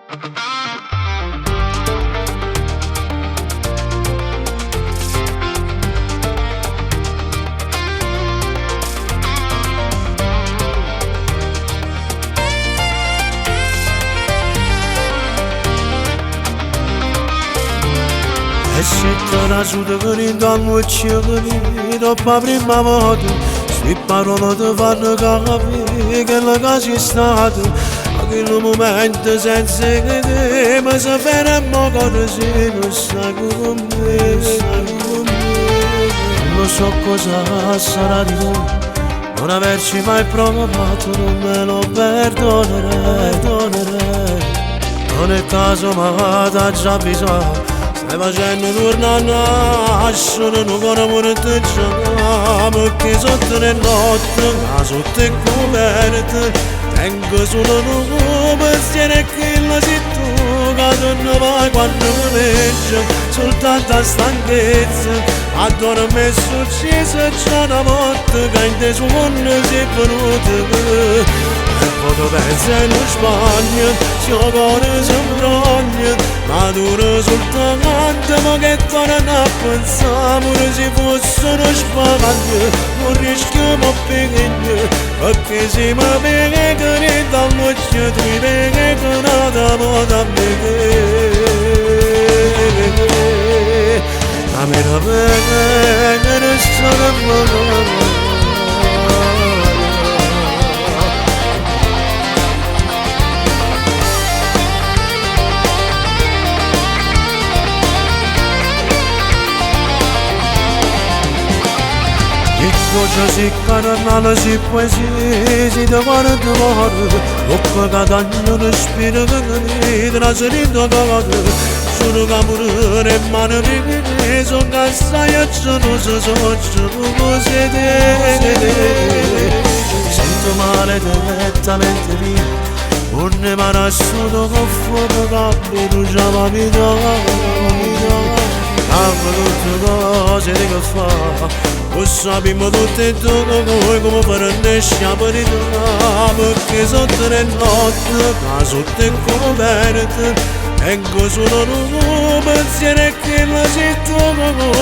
E se te la giuda venendo a mucciare dopo la prima volta, se parole ti fanno capire che la casa è stata, a quel momento senza che te mi si ferma così, non stai con me, stai con me. Non so cosa sarà di voi, non averci mai provato, non me lo perdonerei, perdonerei. Non è caso ma t'ha già bisogno. Stai facendo tornare a nascere, non vorrei te giocare, perché sotto le notte, sotto le coperte, tengo solo un pensiero che la sei tu, che non vai quando mi vedo, soltanto a stanchezza, adoro me successo, c'è una volta che in te su mondo sei venuto. E poi tu pensi in Spagna, se il cuore si imbroglia, ma dura soltanto, ma che torna a pensare, pure se fosse uno spagno, non rischiamo più, perché se mi peghi dal mucchio, ti peghi da moda a me. A me la peghi, non sto voce si canale si poesia si da guarda guarda occhio che danno un spiro che tra serino cade sono camure e mani rivide sono cassai e sono così sento male direttamente via non ne mara solo con fuoco che bruciava vita cambio tutte cose che fa lo sappiamo tutti e due come fare sciapare di là perché sotto le notte sotto le coperte tengo solo un pensiero che la città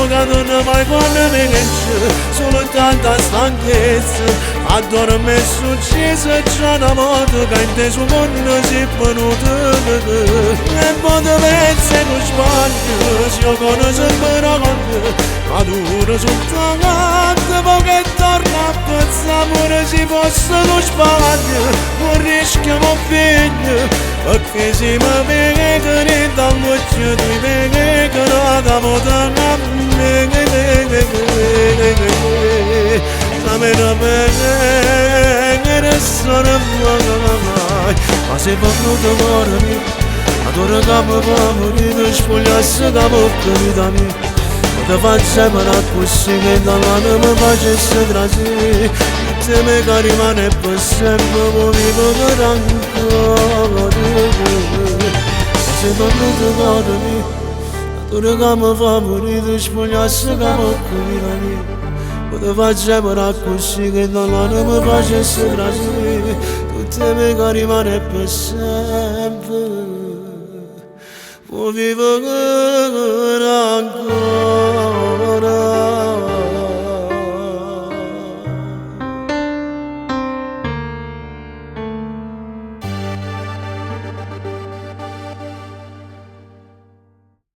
che non mai quando mi legge solo tanta stanchezza adoro me successo c'è una moto che in te su mondo si è venuto e poi ti pensi non sbaglio se io conosco però ma dura soltanto poche torna a pensare pure se fosse lo sbaglio non rischiamo più perché se mi peghi dal mucchio ti peghi che non da moda a me la mia peghi e sono mai ma se venuto cuore mio adoro che mi fa morire spogliarsi da bocca vita mia te facciamo una così che dall'anima mi facesse trasì te me che rimane per sempre come vivo per ancora se venuto cuore mio adoro che mi fa morire spogliarsi da bocca vita mia te facciamo una così che dall'anima mi facesse trasì te me che rimane per sempre come vivo